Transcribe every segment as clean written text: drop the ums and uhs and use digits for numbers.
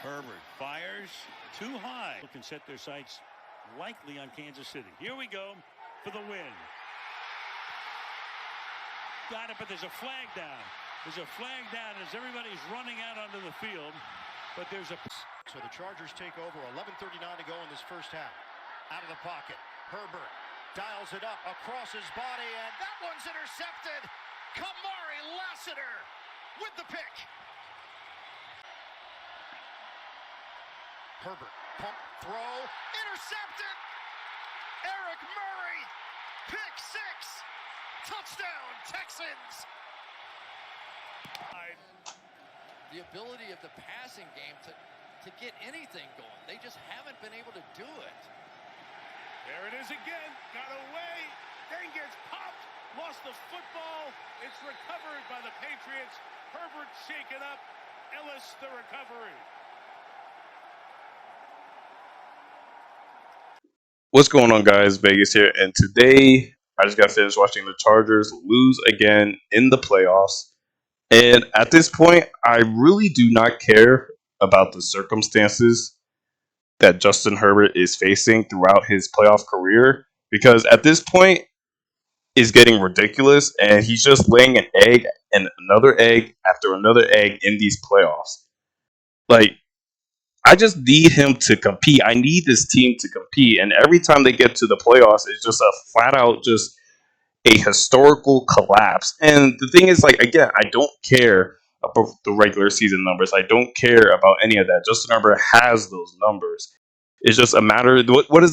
Herbert fires too high. Can set their sights likely on Kansas City. Here we go for the win. Got it, but there's a flag down. There's a flag down as everybody's running out onto the field. But there's a... So the Chargers take over. 11:39 to go in this first half. Out of the pocket. Herbert dials it up across his body, and that one's intercepted. Kamari Lassiter with the pick. Herbert, pump, throw, intercepted. Eric Murray, pick six. Touchdown, Texans. The ability of the passing game to get anything going. They just haven't been able to do it. There it is again. Got away. Then gets popped. Lost the football. It's recovered by the Patriots. Herbert shaken up. Ellis the recovery. What's going on, guys? Vegas here, and today I just got finished watching the Chargers lose again in the playoffs. And at this point, I really do not care about the circumstances that Justin Herbert is facing throughout his playoff career, because at this point, it's getting ridiculous, and he's just laying an egg and another egg after another egg in these playoffs. Like, I just need him to compete. I need this team to compete. And every time they get to the playoffs, it's just a flat out, just a historical collapse. And the thing is, like, again, I don't care about the regular season numbers. I don't care about any of that. Justin Herbert has those numbers. It's just a matter of what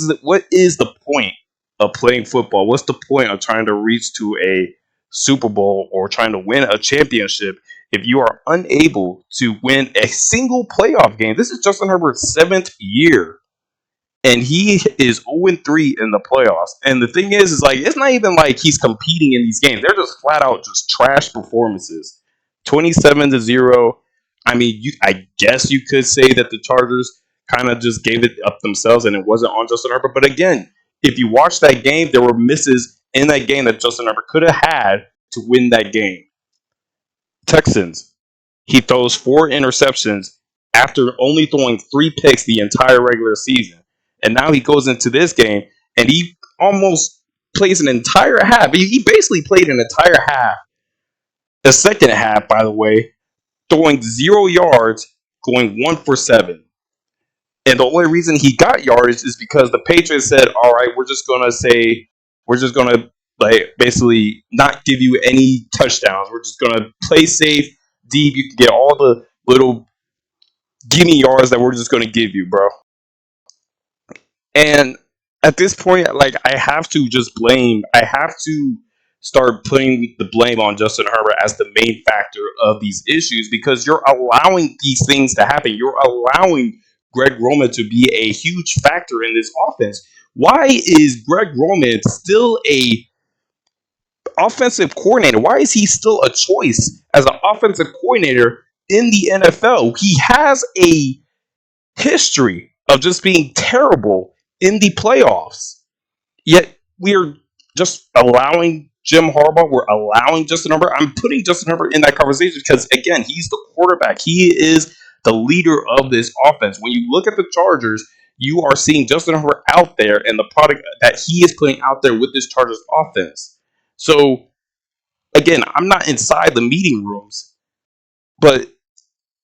is the point of playing football? What's the point of trying to reach to a Super Bowl or trying to win a championship if you are unable to win a single playoff game? This is Justin Herbert's 7th year, and he is 0-3 in the playoffs. And the thing is like, it's not even like he's competing in these games. They're just flat out just trash performances. 27-0. I mean, I guess you could say that the Chargers kind of just gave it up themselves, and it wasn't on Justin Herbert. But again, if you watch that game, there were misses in that game that Justin Herbert could have had to win that game. Texans, he throws 4 interceptions after only throwing 3 picks the entire regular season. And now he goes into this game and he almost plays an entire half. He basically played an entire half. The second half, by the way, throwing 0 yards, going 1 for 7. And the only reason he got yardage is because the Patriots said, all right, we're just going to like basically not give you any touchdowns. We're just going to play safe, deep. You can get all the little gimme yards that we're just going to give you, bro. And at this point, like, I have to start putting the blame on Justin Herbert as the main factor of these issues, because you're allowing these things to happen. You're allowing Greg Roman to be a huge factor in this offense. Why is Greg Roman still a offensive coordinator? Why is he still a choice as an offensive coordinator in the NFL? He has a history of just being terrible in the playoffs. Yet we're just allowing Jim Harbaugh. We're allowing Justin Herbert. I'm putting Justin Herbert in that conversation because, again, he's the quarterback. He is the leader of this offense. When you look at the Chargers, you are seeing Justin Herbert out there and the product that he is putting out there with this Chargers offense. So, again, I'm not inside the meeting rooms, but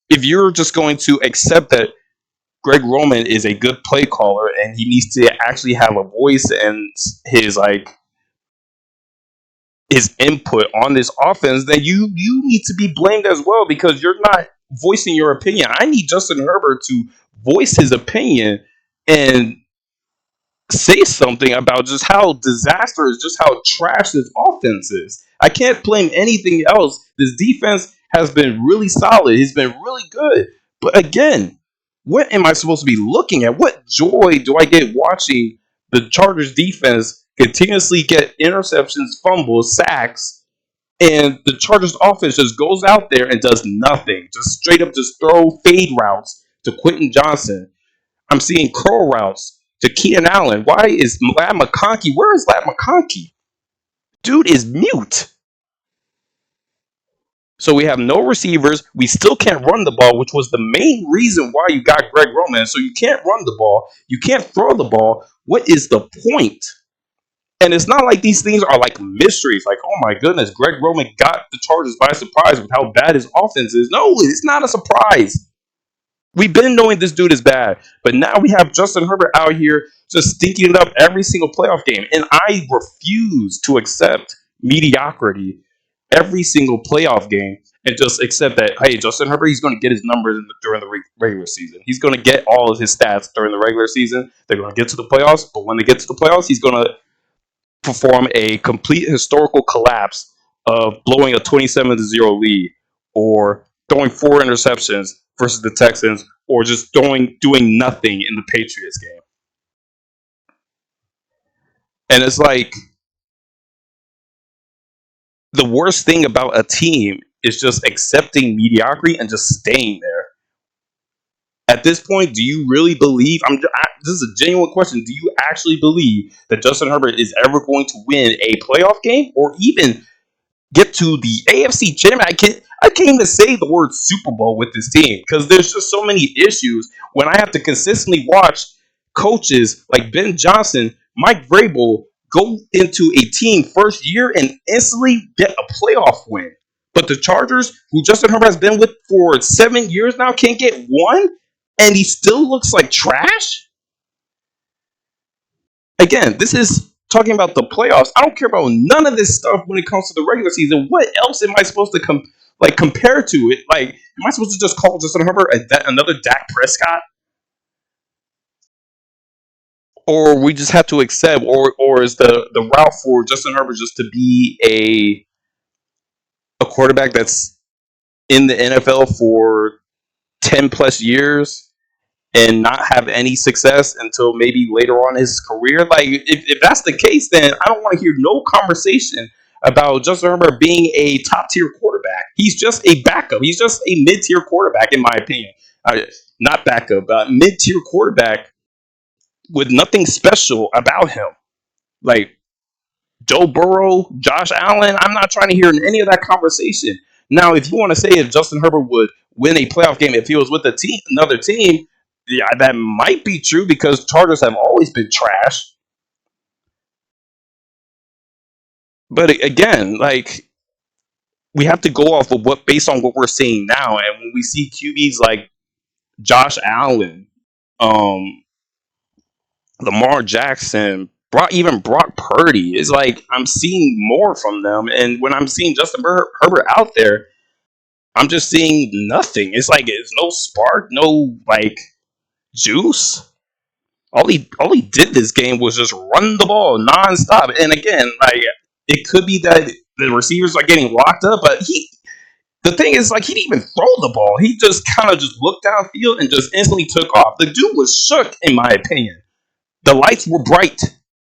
if you're just going to accept that Greg Roman is a good play caller and he needs to actually have a voice and his input on this offense, then you need to be blamed as well, because you're not voicing your opinion. I need Justin Herbert to voice his opinion and say something about just how disastrous, just how trash this offense is. I can't blame anything else. This defense has been really solid. It's been really good. But again, what am I supposed to be looking at? What joy do I get watching the Chargers defense continuously get interceptions, fumbles, sacks, and the Chargers offense just goes out there and does nothing? Just straight up just throw fade routes to Quentin Johnson. I'm seeing curl routes to Keenan Allen. Why is Ladd McConkey? Where is Ladd McConkey? Dude is mute. So we have no receivers. We still can't run the ball, which was the main reason why you got Greg Roman. So you can't run the ball. You can't throw the ball. What is the point? And it's not like these things are like mysteries. Like, oh my goodness, Greg Roman got the Chargers by surprise with how bad his offense is. No, it's not a surprise. We've been knowing this dude is bad, but now we have Justin Herbert out here just stinking it up every single playoff game. And I refuse to accept mediocrity every single playoff game and just accept that, hey, Justin Herbert, he's going to get his numbers during the regular season. He's going to get all of his stats during the regular season. They're going to get to the playoffs, but when they get to the playoffs, he's going to perform a complete historical collapse of blowing a 27-0 lead or throwing 4 interceptions versus the Texans or just doing nothing in the Patriots game. And it's like the worst thing about a team is just accepting mediocrity and just staying there. At this point, do you really believe? This is a genuine question. Do you actually believe that Justin Herbert is ever going to win a playoff game or even get to the AFC Championship? I can't even say the word Super Bowl with this team because there's just so many issues when I have to consistently watch coaches like Ben Johnson, Mike Vrabel go into a team first year and instantly get a playoff win. But the Chargers, who Justin Herbert has been with for 7 years now, can't get one, and he still looks like trash? Again, this is talking about the playoffs. I don't care about none of this stuff when it comes to the regular season. What else am I supposed to compare to it? Like, am I supposed to just call Justin Herbert another Dak Prescott? Or we just have to accept, or is the route for Justin Herbert just to be a quarterback that's in the NFL for 10 plus years and not have any success until maybe later on in his career? Like, if that's the case, then I don't want to hear no conversation about Justin Herbert being a top tier quarterback. He's just a backup. He's just a mid tier quarterback, in my opinion. Not backup, but mid tier quarterback with nothing special about him. Like Joe Burrow, Josh Allen, I'm not trying to hear any of that conversation. Now, if you want to say if Justin Herbert would win a playoff game if he was with another team, yeah, that might be true because Chargers have always been trash. But again, like, we have to go off of based on what we're seeing now. And when we see QBs like Josh Allen, Lamar Jackson, even Brock Purdy, it's like I'm seeing more from them. And when I'm seeing Justin Herbert out there, I'm just seeing nothing. It's like it's no spark, no like juice. All he did this game was just run the ball nonstop. And again, like, it could be that the receivers are getting locked up, but the thing is, like, he didn't even throw the ball. He just kind of just looked downfield and just instantly took off. The dude was shook, in my opinion. The lights were bright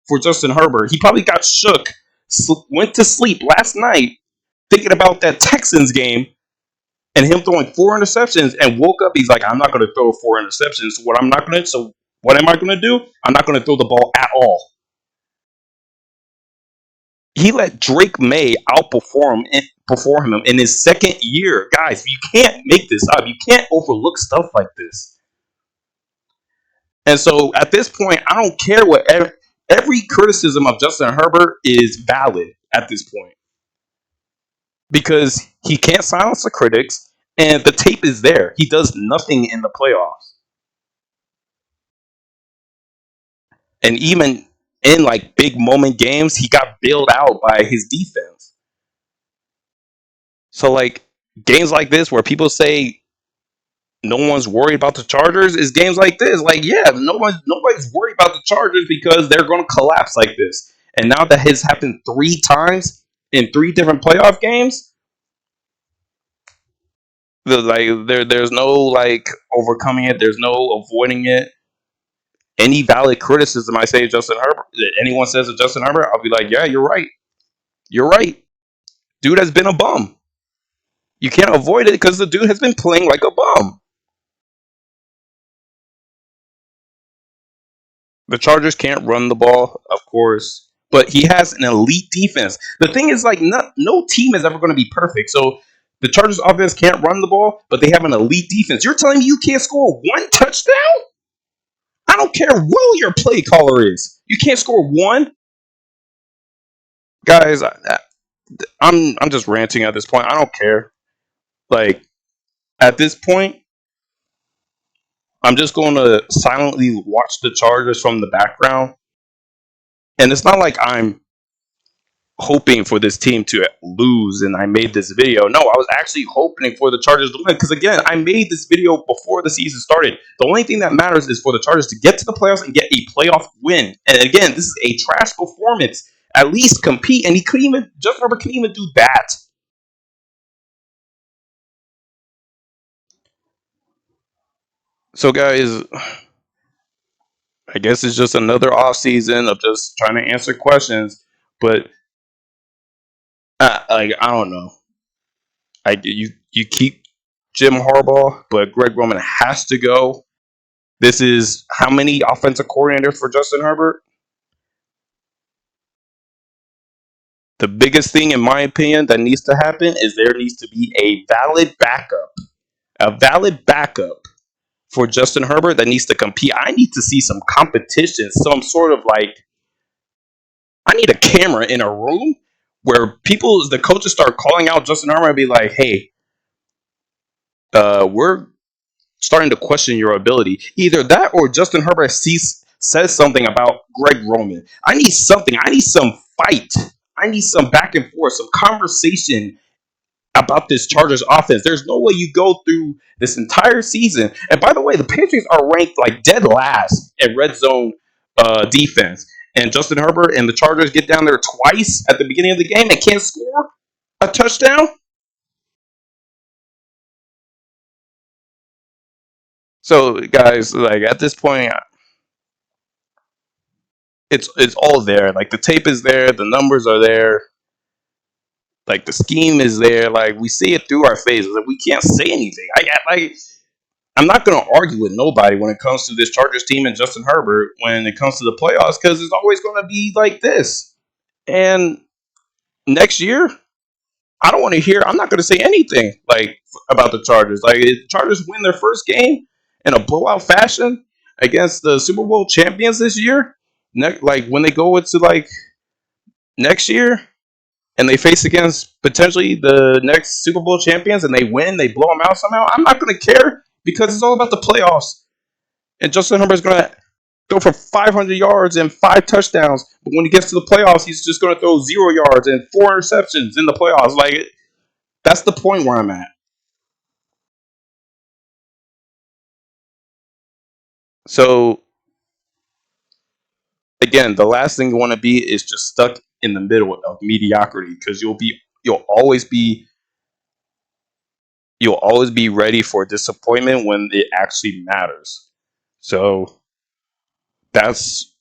for Justin Herbert. He probably got shook, went to sleep last night thinking about that Texans game and him throwing 4 interceptions and woke up. He's like, I'm not going to throw 4 interceptions. What am I going to do? I'm not going to throw the ball at all. He let Drake May outperform him in his second year. Guys, you can't make this up. You can't overlook stuff like this. And so at this point, I don't care what every criticism of Justin Herbert is valid at this point. Because he can't silence the critics, and the tape is there. He does nothing in the playoffs. And even in like big moment games, he got bailed out by his defense. So like games like this where people say no one's worried about the Chargers is games like this. Like, yeah, nobody's worried about the Chargers because they're going to collapse like this. And now that has happened 3 times in 3 different playoff games, there's no like overcoming it. There's no avoiding it. Any valid criticism I say of Justin Herbert, anyone says of Justin Herbert, I'll be like, yeah, you're right. You're right. Dude has been a bum. You can't avoid it because the dude has been playing like a bum. The Chargers can't run the ball, of course, but he has an elite defense. The thing is, like, no team is ever going to be perfect. So The Chargers offense can't run the ball, but they have an elite defense. You're telling me you can't score one touchdown? I don't care who your play caller is. You can't score one? Guys, I'm just ranting at this point. I don't care. Like, at this point, I'm just going to silently watch the Chargers from the background. And it's not like I'm hoping for this team to lose and I made this video. No, I was actually hoping for the Chargers to win because, again, I made this video before the season started. The only thing that matters is for the Chargers to get to the playoffs and get a playoff win. And again, this is a trash performance. At least compete. And Justin Herbert couldn't even do that. So, guys, I guess it's just another offseason of just trying to answer questions. But, I don't know. You keep Jim Harbaugh, but Greg Roman has to go. This is how many offensive coordinators for Justin Herbert? The biggest thing, in my opinion, that needs to happen is there needs to be a valid backup for Justin Herbert that needs to compete. I need to see some competition, some sort of like, I need a camera in a room where the coaches start calling out Justin Herbert and be like, hey, we're starting to question your ability. Either that or Justin Herbert says something about Greg Roman. I need something. I need some fight. I need some back and forth, some conversation about this Chargers offense. There's no way you go through this entire season. And by the way, the Patriots are ranked like dead last at red zone defense. And Justin Herbert and the Chargers get down there twice at the beginning of the game and can't score a touchdown. So, guys, like at this point, it's all there. Like the tape is there, the numbers are there, like the scheme is there. Like we see it through our faces. Like we can't say anything. I'm not going to argue with nobody when it comes to this Chargers team and Justin Herbert when it comes to the playoffs because it's always going to be like this. And next year, I don't want to hear. I'm not going to say anything like about the Chargers. Like if the Chargers win their first game in a blowout fashion against the Super Bowl champions this year, like when they go into like next year and they face against potentially the next Super Bowl champions and they win, they blow them out somehow. I'm not going to care because it's all about the playoffs. And Justin Herbert's going to throw for 500 yards and 5 touchdowns. But when he gets to the playoffs, he's just going to throw 0 yards and 4 interceptions in the playoffs. Like, that's the point where I'm at. So, again, the last thing you want to be is just stuck in the middle of mediocrity because you'll always be ready for disappointment when it actually matters. So that's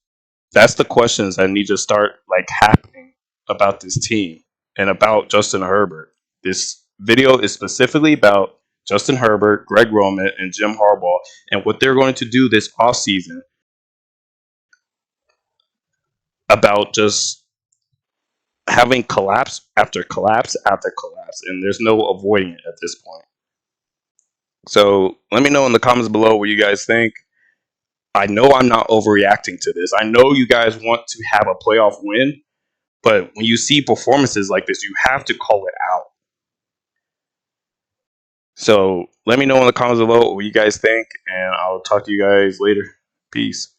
the questions that need to start like happening about this team and about Justin Herbert. This video is specifically about Justin Herbert, Greg Roman, and Jim Harbaugh and what they're going to do this offseason about just having collapse after collapse after collapse, and there's no avoiding it at this point. So let me know in the comments below what you guys think. I know I'm not overreacting to this. I know you guys want to have a playoff win, but when you see performances like this, you have to call it out. So let me know in the comments below what you guys think, and I'll talk to you guys later. Peace.